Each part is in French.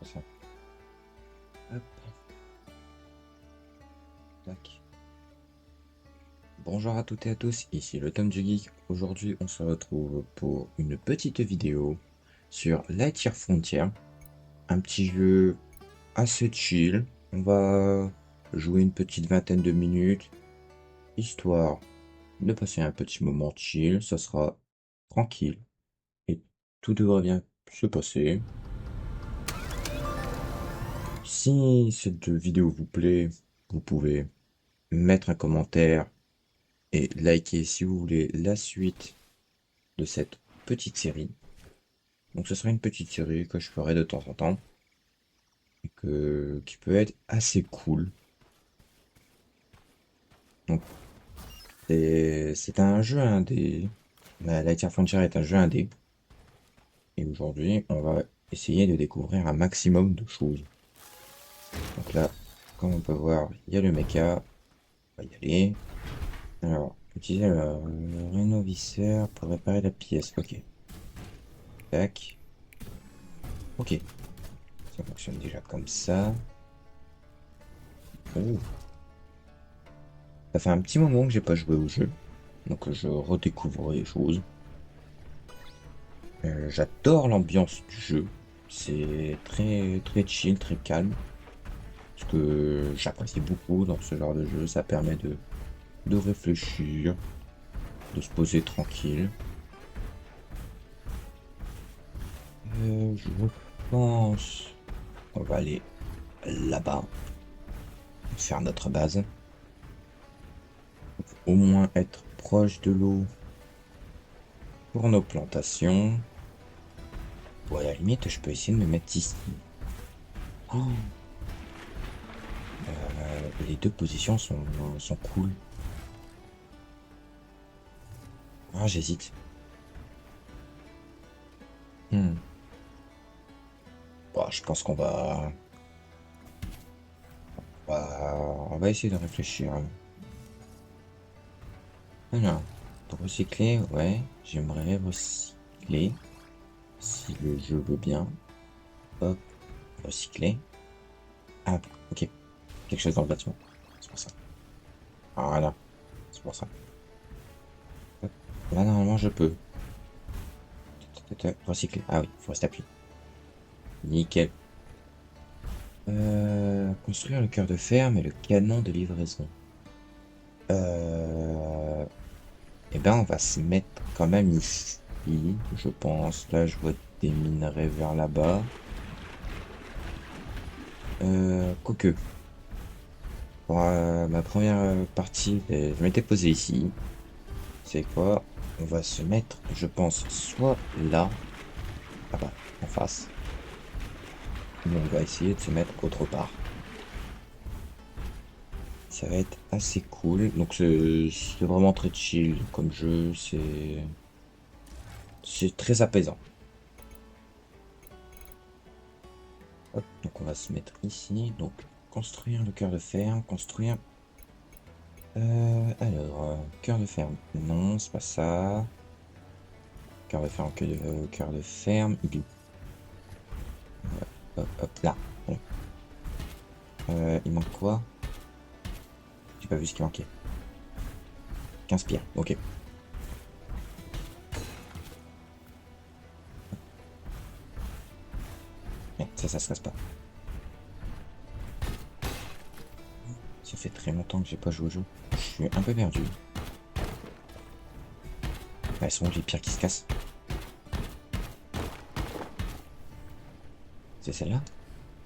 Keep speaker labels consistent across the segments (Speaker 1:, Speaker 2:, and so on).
Speaker 1: Ça. Hop, tac. Bonjour à toutes et à tous, ici le Tom du Geek. Aujourd'hui, on se retrouve pour une petite vidéo sur Lightyear Frontier, un petit jeu assez chill. On va jouer une petite vingtaine de minutes, histoire de passer un petit moment chill. Ça sera tranquille et tout devrait bien se passer. Si cette vidéo vous plaît, vous pouvez mettre un commentaire et liker si vous voulez la suite de cette petite série. Donc ce sera une petite série que je ferai de temps en temps et qui peut être assez cool. Donc c'est un jeu indé. Lightyear Frontier est un jeu indé. Et aujourd'hui, on va essayer de découvrir un maximum de choses. Donc là, comme on peut voir, il y a le mecha. On va y aller. Alors, utiliser le rénovisseur pour réparer la pièce. Ok. Tac. Ok. Ça fonctionne déjà comme ça. Oh. Ça fait un petit moment que j'ai pas joué au jeu. Donc je redécouvre les choses. J'adore l'ambiance du jeu. C'est très très chill, très calme. Ce que j'apprécie beaucoup dans ce genre de jeu. Ça permet de réfléchir, de se poser tranquille. Je pense qu'on va aller là-bas, faire notre base. Au moins être proche de l'eau pour nos plantations. Bon, à la limite, je peux essayer de me mettre ici. Oh, les deux positions sont cool. Ah, j'hésite. Hmm. Bah, je pense on va essayer de réfléchir. Alors, pour recycler, ouais, j'aimerais recycler, si le jeu veut bien. Hop, recycler. Ah, ok, quelque chose dans le bâtiment. C'est pour ça. Voilà, c'est pour ça. Hop, là, normalement, je peux. Recycler. Ah oui, il faut rester appuyé. Nickel. Construire le cœur de ferme et le canon de livraison. Euh, Eh ben, on va se mettre quand même ici, je pense. Là, je vois des minerais vers là-bas. Quoique, pour ma première partie, je m'étais posé ici. C'est quoi? On va se mettre, je pense, soit là, là-bas, en face, ou on va essayer de se mettre autre part. Ça va être assez cool. Donc, c'est vraiment très chill comme jeu. C'est très apaisant. Hop, donc on va se mettre ici. Donc, construire le cœur de ferme, construire. Cœur de ferme. Non, c'est pas ça. Cœur de ferme, cœur de ferme. Il est où? Hop, hop, là. Bon. Il manque quoi? J'ai pas vu ce qui manquait. 15 pierres, ok. Merde, ça se casse pas. Ça fait très longtemps que j'ai pas joué au jeu. Je suis un peu perdu. Ah, elles sont où les pierres qui se cassent? C'est celle-là?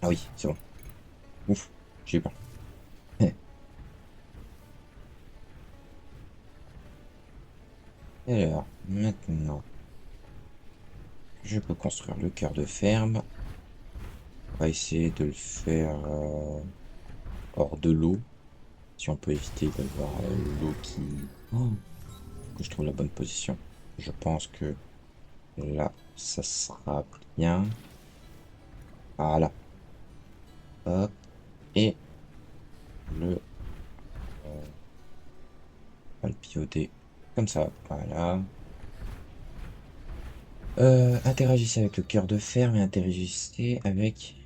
Speaker 1: Ah oui, c'est bon. Ouf, j'ai eu peur. Alors, maintenant, je peux construire le cœur de ferme. On va essayer de le faire hors de l'eau. Si on peut éviter d'avoir l'eau qui... Oh, que je trouve la bonne position. Je pense que là, ça sera bien. Voilà. Hop. Et le... euh, on va le pivoter comme ça. Voilà. Interagissez avec le cœur de ferme et interagissez avec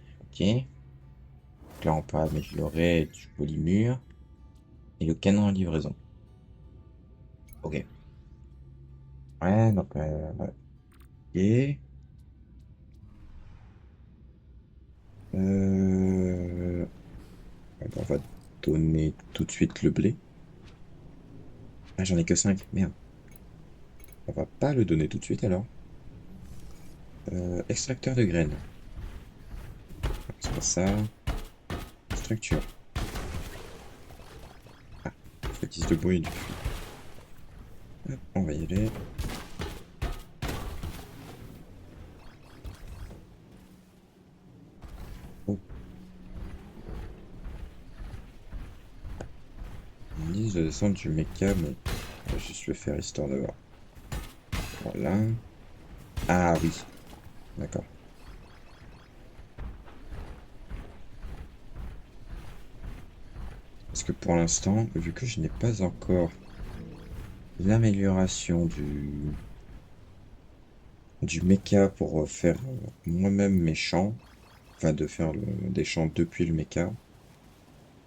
Speaker 1: Ok. Donc là, on peut améliorer du polymure et le canon à livraison. Ok. Ouais, donc, ouais. Ok. Euh, on va donner tout de suite le blé. Ah, j'en ai que 5. Merde. On va pas le donner tout de suite alors. Extracteur de graines. C'est pas ça. Structure. Ah, fétiche de bois et du cuir. Hop, on va y aller. Oh, ils disent de descendre du méca, mais on va juste le faire histoire de voir. Voilà. Ah oui, d'accord. Parce que pour l'instant, vu que je n'ai pas encore l'amélioration du mecha pour faire moi-même mes champs, enfin de faire des champs depuis le mecha,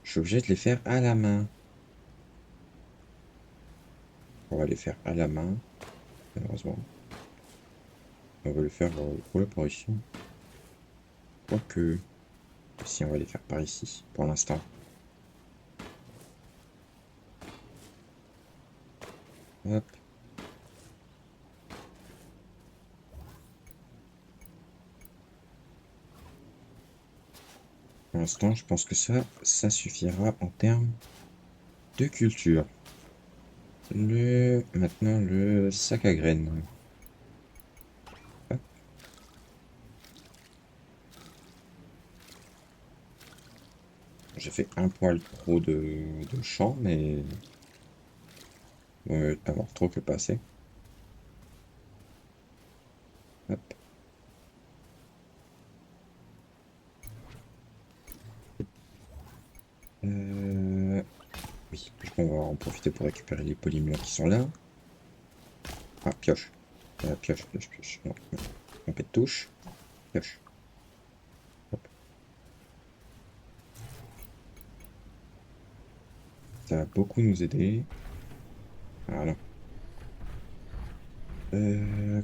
Speaker 1: je suis obligé de les faire à la main. On va les faire à la main, malheureusement. On va le faire pour l'apparition. Quoique, si on va les faire par ici, pour l'instant. Hop. Pour l'instant, je pense que ça suffira en termes de culture. Maintenant, le sac à graines. Hop. J'ai fait un poil trop de champ, mais avoir trop que pas assez. Hop. Euh, oui, on va en profiter pour récupérer les polymères qui sont là. Ah, pioche. Pioche, pioche, pioche. Non, non. Trompé de touche. Pioche. Hop. Ça va beaucoup nous aider. Voilà.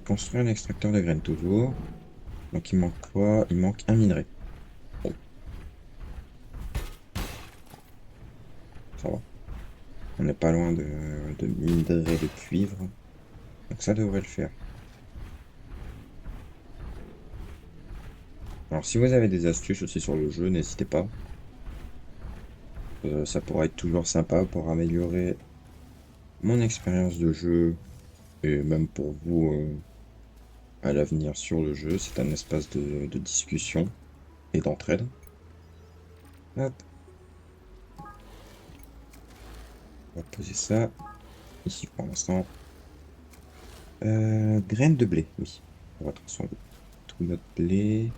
Speaker 1: Construire un extracteur de graines toujours. Donc il manque quoi? Il manque un minerai. Bon, ça va. On n'est pas loin de minerai de cuivre. Donc ça devrait le faire. Alors si vous avez des astuces aussi sur le jeu, n'hésitez pas. Ça pourrait être toujours sympa pour améliorer mon expérience de jeu et même pour vous à l'avenir sur le jeu. C'est un espace de discussion et d'entraide. Hop, on va poser ça ici pour l'instant. Graines de blé, oui. On va transformer tout notre blé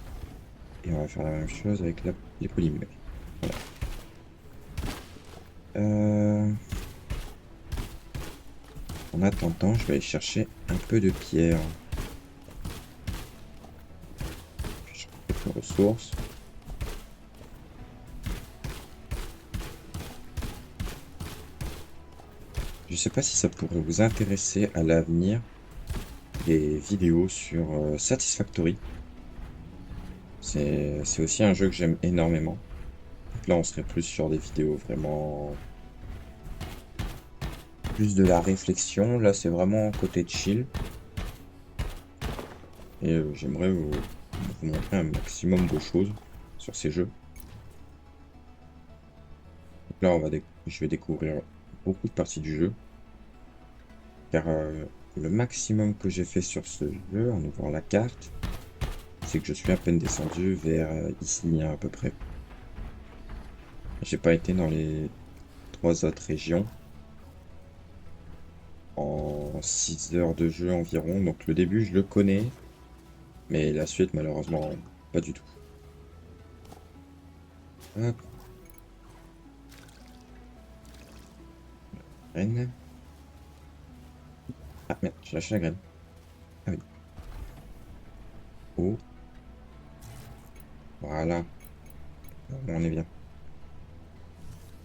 Speaker 1: et on va faire la même chose avec les polymères. Voilà. Euh, En attendant, je vais aller chercher un peu de pierre. Je cherche quelques ressources. Je sais pas si ça pourrait vous intéresser à l'avenir, des vidéos sur Satisfactory. C'est aussi un jeu que j'aime énormément. Donc là, on serait plus sur des vidéos vraiment plus de la réflexion. Là, c'est vraiment côté chill. Et j'aimerais vous montrer un maximum de choses sur ces jeux. Donc là, je vais découvrir beaucoup de parties du jeu. Car le maximum que j'ai fait sur ce jeu, en ouvrant la carte, c'est que je suis à peine descendu vers ici à peu près. J'ai pas été dans les trois autres régions en 6 heures de jeu environ. Donc le début, je le connais, mais la suite, malheureusement, pas du tout. Hop, graine. Ah merde, j'ai lâché la graine. Ah oui. Oh, voilà. On est bien.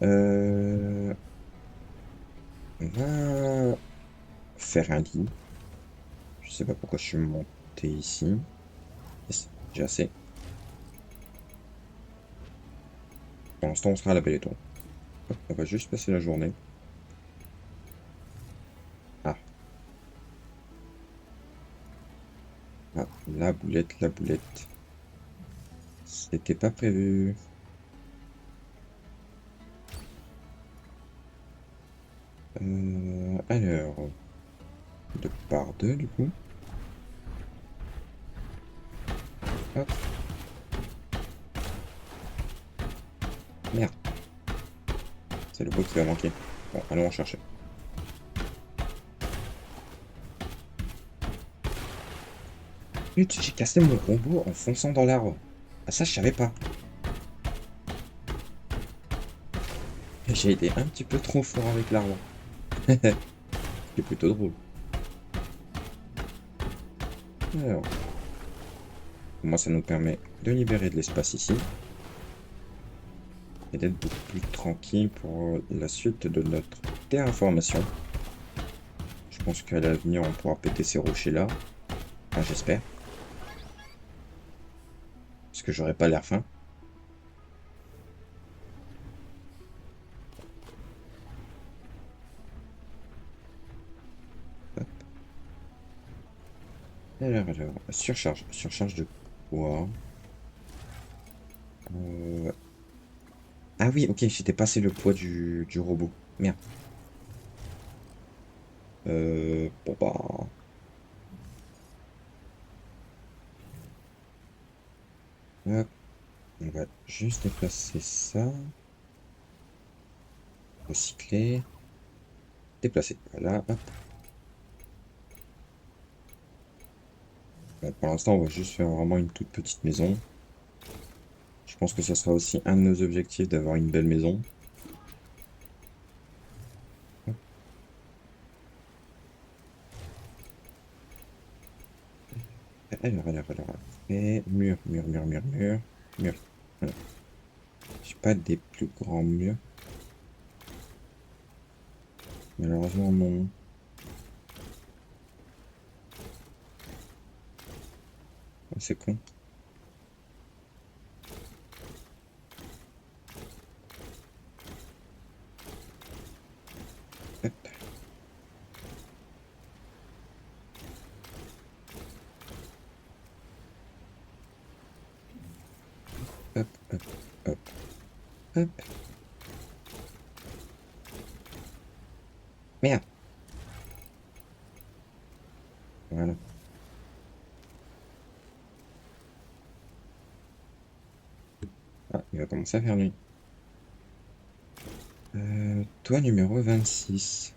Speaker 1: On va faire un lit. Je sais pas pourquoi je suis monté ici. Yes, j'ai assez. Pour l'instant, on sera à la belle étoile. Hop, on va juste passer la journée. Ah, ah, la boulette, la boulette. C'était pas prévu. Alors, deux par deux, du coup. Hop, merde, c'est le bois qui va manquer. Bon, allons en chercher. Putain, j'ai cassé mon robot en fonçant dans l'arbre. Ah, ça, je savais pas. J'ai été un petit peu trop fort avec l'arbre. C'est plutôt drôle. Alors, moi, ça nous permet de libérer de l'espace ici et d'être beaucoup plus tranquille pour la suite de notre terraformation. Je pense qu'à l'avenir, on pourra péter ces rochers-là. Enfin, j'espère. Parce que j'aurais pas l'air faim. Hop. Alors, surcharge. Surcharge de quoi? Euh, Ah oui, ok, j'étais passé le poids du robot. Merde. Bon bah... Hop, on va juste déplacer ça. Recycler. Déplacer. Voilà, hop. Bon, pour l'instant, on va juste faire vraiment une toute petite maison. Je pense que ça sera aussi un de nos objectifs d'avoir une belle maison. Hop. Alors. Et mur, mur, mur, mur, mur, mur. Voilà. J'ai pas des plus grands murs. Malheureusement, non. Ah, c'est con. Hop, hop, hop, hop, hop. Merde. Voilà. Ah, il va commencer à faire nuit. Toi, numéro 26.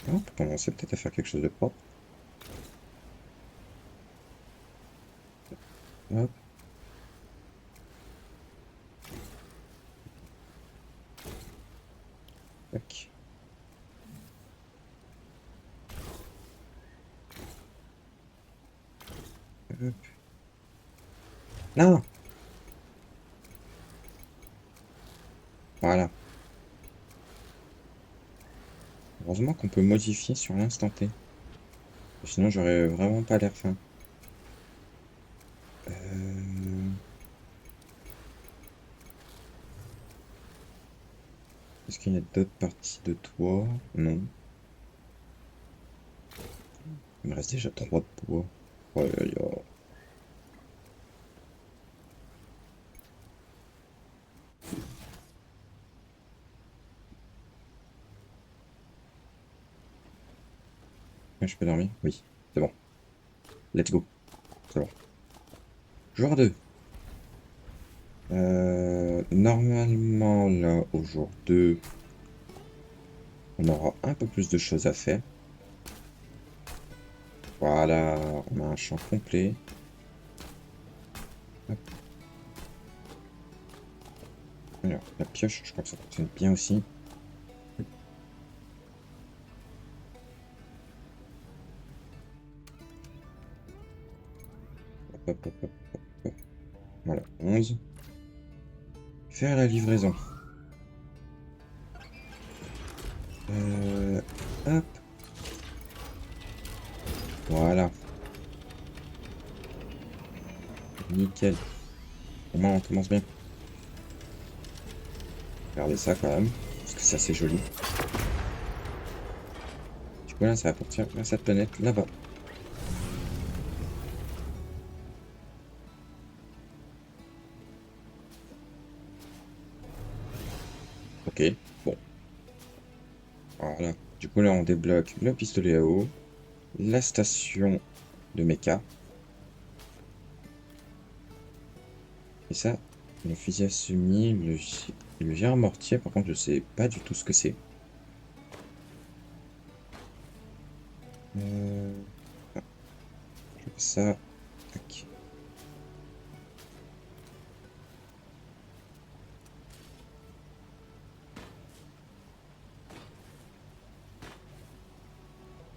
Speaker 1: On peut commencer peut-être à faire quelque chose de propre. Hop, tac. Hop. Non! Voilà. Heureusement qu'on peut modifier sur l'instant T. Sinon, j'aurais vraiment pas l'air fin. Euh... Est-ce qu'il y a d'autres parties de toit? Non. Il me reste déjà 3 de bois. Oh là là. Ah, je peux dormir? Oui. C'est bon. Let's go. C'est bon. Jour 2. Normalement, là, au jour 2, on aura un peu plus de choses à faire. Voilà, on a un champ complet. Hop. Alors, la pioche, je crois que ça fonctionne bien aussi. Hop, hop, hop, hop, hop. Voilà, 11. Faire la livraison. Hop. Voilà. Nickel. Au moins, on commence bien. Regardez ça quand même. Parce que c'est assez joli. Du coup, là, ça appartient à cette planète là-bas. Ok. Bon. Voilà. Du coup, là, on débloque le pistolet à eau. La station de mecha. Et ça, le fusil à semi, le gire mortier, par contre, je sais pas du tout ce que c'est. Ah, je fais ça. Tac.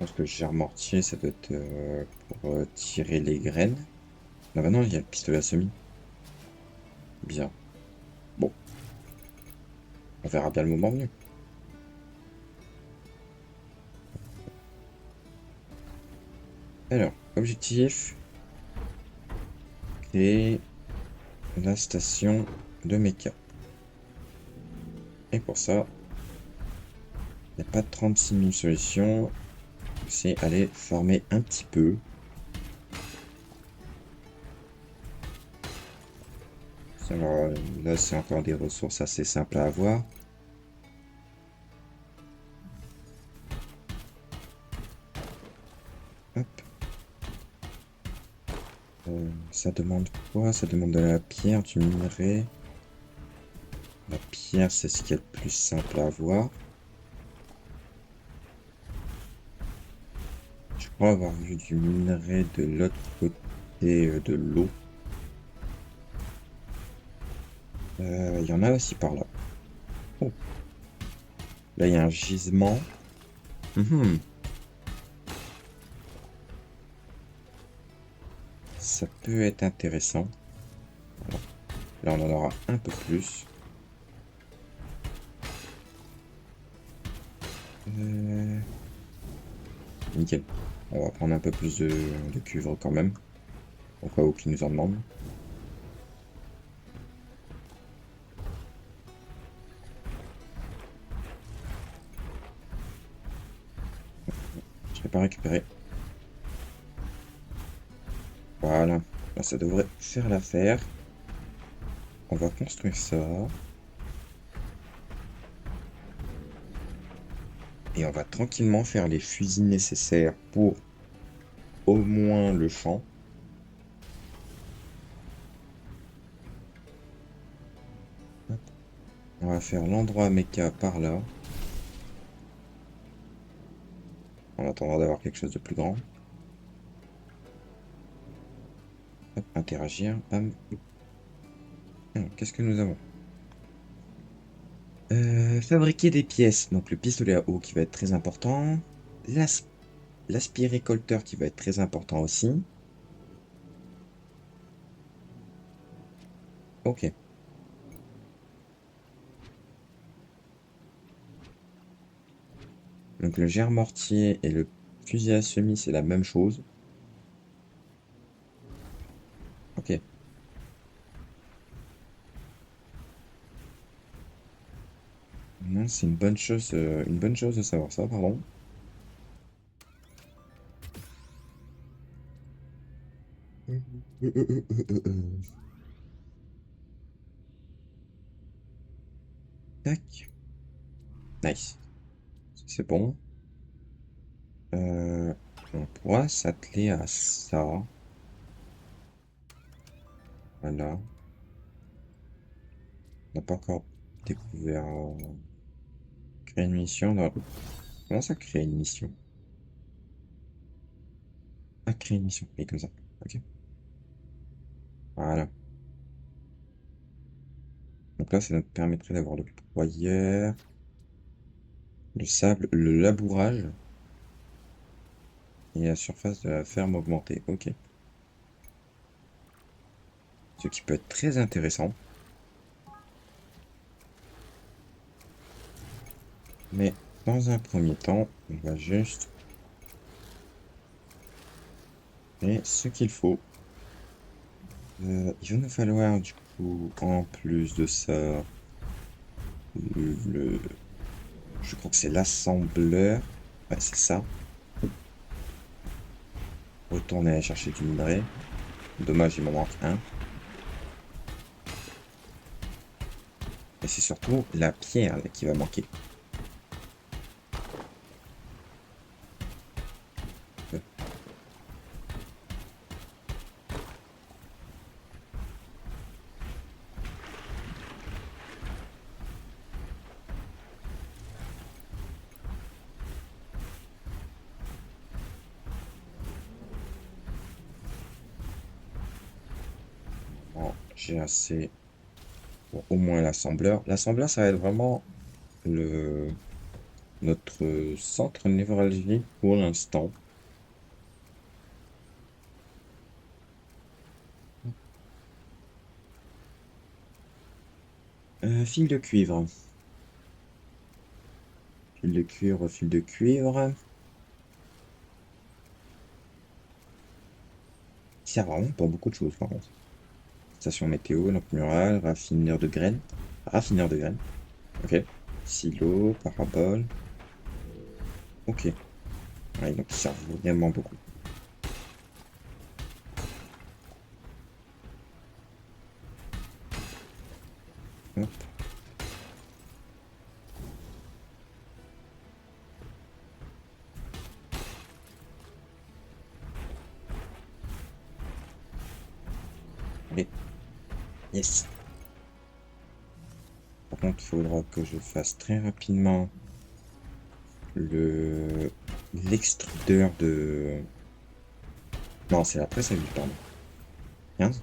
Speaker 1: Je pense que le gire mortier, ça doit être pour tirer les graines. Ah bah non, il y a le pistolet à semi. Bien. Bon, on verra bien le moment venu. Alors, objectif, créer la station de mecha. Et pour ça, il n'y a pas 36 000 solutions. C'est aller farmer un petit peu. Alors, là, c'est encore des ressources assez simples à avoir. Hop. Ça demande quoi? Ça demande de la pierre, du minerai. La pierre, c'est ce qui est le plus simple à avoir. Je crois avoir vu du minerai de l'autre côté de l'eau. Il y en a aussi par là. Oh, là, il y a un gisement. Mhm. Ça peut être intéressant. Voilà. Là, on en aura un peu plus. Euh, Nickel. On va prendre un peu plus de cuivre quand même. Au cas où qu'ils nous en demandent. Je l'ai pas récupéré. Voilà. Là, ça devrait faire l'affaire. On va construire ça. Et on va tranquillement faire les fusils nécessaires pour au moins le champ. Hop. On va faire l'endroit méca par là. En attendant d'avoir quelque chose de plus grand. Hop, interagir. Bam. Alors, qu'est-ce que nous avons? Fabriquer des pièces. Donc le pistolet à eau qui va être très important. L'as- L'aspiracolteur qui va être très important aussi. Ok. Donc le gère-mortier et le fusil à semis, c'est la même chose. Ok. Non, c'est une bonne chose de savoir ça, pardon. Tac. Nice. C'est bon. Euh, on pourra s'atteler à ça. Voilà. On n'a pas encore découvert. Créer une mission dans... Comment ça, créer une mission? Ah, créer une mission. Et comme ça. Ok. Voilà. Donc là, ça nous permettrait d'avoir le broyeur, le sable, le labourage et la surface de la ferme augmentée. Ok. Ce qui peut être très intéressant. Mais dans un premier temps, on va juste faire ce qu'il faut. Il va nous falloir du coup, en plus de ça, le, je crois que c'est l'assembleur. Ouais, c'est ça. Retourner aller chercher du minerai. Dommage, il m'en manque un. Et c'est surtout la pierre là, qui va manquer. Euh, Bon, j'ai assez pour au moins l'assembleur. L'assembleur, ça va être vraiment le notre centre névralgique pour l'instant. Fil de cuivre. Fil de cuivre, fil de cuivre. Il sert vraiment pour beaucoup de choses, par contre. Station météo, lampe murale, raffineur de graines. Raffineur de graines. Ok. Silo, parabole. Ok. Ouais, donc il sert vraiment beaucoup. Hop. Allez. Yes. Par contre, il faudra que je fasse très rapidement le l'extrudeur de... Non, c'est la presse à huile, pardon. 15?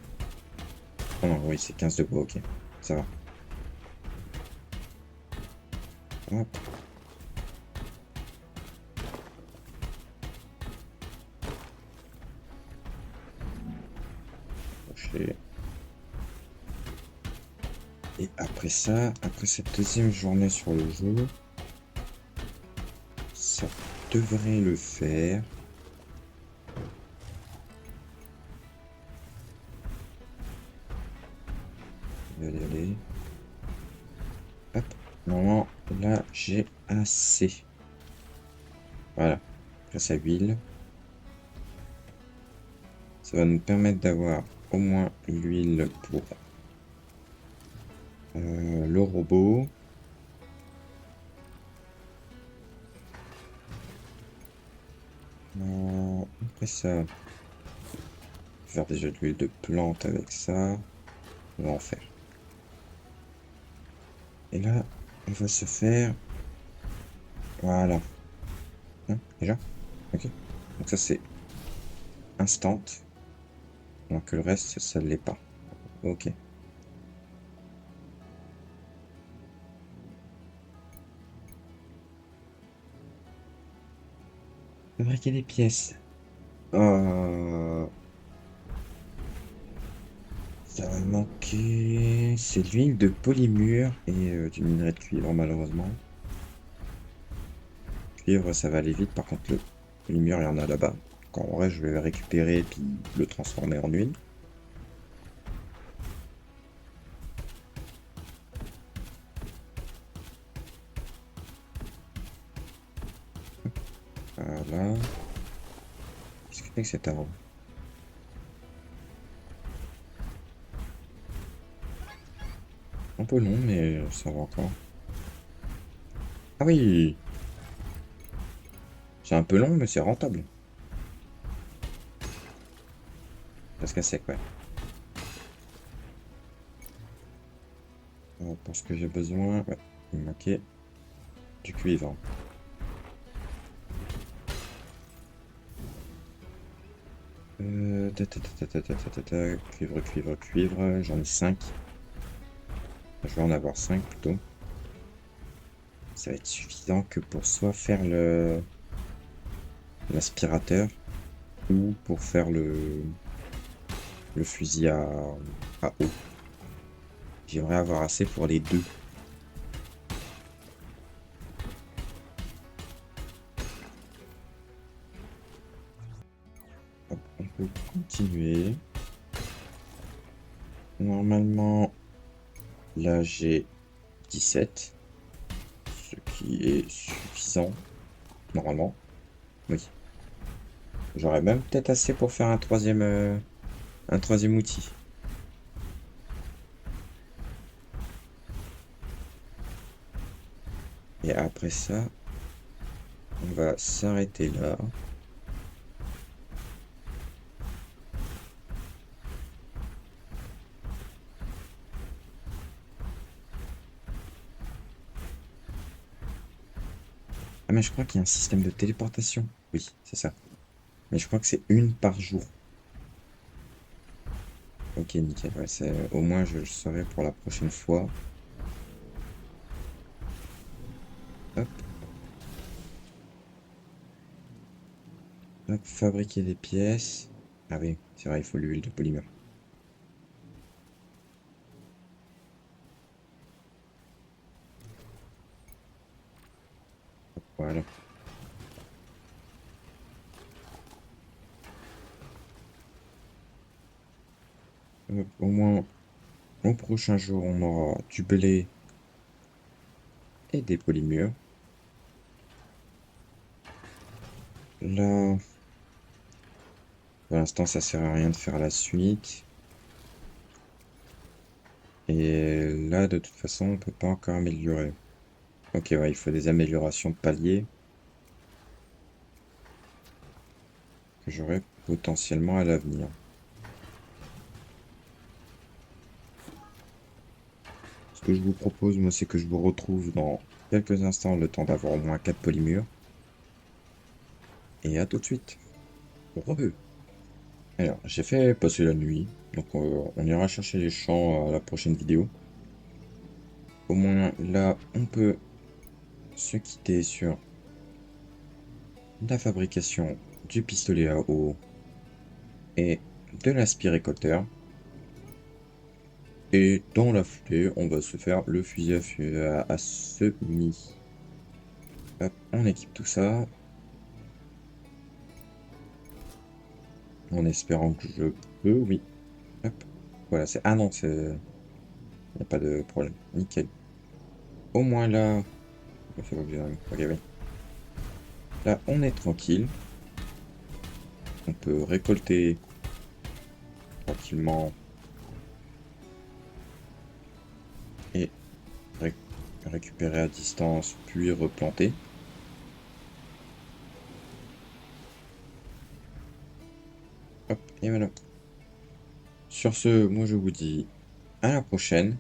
Speaker 1: Oh non, oui, c'est 15 degrés, ok. Ça va. Hop. Crochet. Et après ça, après cette deuxième journée sur le jeu, ça devrait le faire. Allez, allez. Hop. Normalement, là, j'ai assez. Voilà. Presse à huile. Ça va nous permettre d'avoir au moins l'huile pour le robot. Après ça, faire déjà de l'huile de plante avec ça. On va en faire. Et là, on va se faire... Voilà. Hein, déjà? Ok. Donc ça, c'est instant. Alors que le reste, ça ne l'est pas. Ok. Fabriquer des pièces. Euh, Ça va manquer. C'est de l'huile de polymure et du minerai de cuivre, malheureusement. Cuivre, ça va aller vite. Par contre, le polymure, il y en a là-bas. Donc, en vrai, je vais le récupérer et puis le transformer en huile. Voilà. Qu'est-ce que c'est que cet arbre? Un peu long, mais ça va encore. Ah oui! C'est un peu long, mais c'est rentable. Parce qu'à sec, ouais. Pour ce que j'ai besoin, ouais, il me manquait du cuivre. Cuivre, cuivre, cuivre. J'en ai 5. Je vais en avoir 5 plutôt. Ça va être suffisant que pour soit faire l'aspirateur ou pour faire le fusil à eau. J'aimerais avoir assez pour les deux. Hop, on peut continuer. Normalement, là j'ai 17, ce qui est suffisant. Normalement, oui. J'aurais même peut-être assez pour faire un troisième outil. Et après ça, on va s'arrêter là. Ah mais je crois qu'il y a un système de téléportation. Oui, c'est ça. Mais je crois que c'est une par jour. Ok, nickel. Ouais, au moins je le saurai pour la prochaine fois. Hop, hop, fabriquer des pièces. Ah oui, c'est vrai, il faut l'huile de polymère. Voilà. Hop, au moins, au prochain jour, on aura du blé et des polymères. Là, pour l'instant, ça sert à rien de faire la suite. Et là, de toute façon, on peut pas encore améliorer. Ok, ouais, il faut des améliorations de palier que j'aurai potentiellement à l'avenir. Ce que je vous propose, moi, c'est que je vous retrouve dans quelques instants, le temps d'avoir au moins 4 polymères. Et à tout de suite. Re. Alors, j'ai fait passer la nuit, donc on ira chercher les champs à la prochaine vidéo. Au moins, là, on peut se quitter sur la fabrication du pistolet à eau et de l'aspirateur. Et dans la foulée, on va se faire le fusil à semi. Hop, on équipe tout ça, en espérant que je peux, oui. Hop, voilà, c'est... Ah non, c'est... Y a pas de problème. Nickel. Au moins là... C'est pas obligé, ok, oui. Là, on est tranquille. On peut récolter tranquillement et ré- récupérer à distance, puis replanter. Hop, et voilà. Sur ce, moi je vous dis à la prochaine.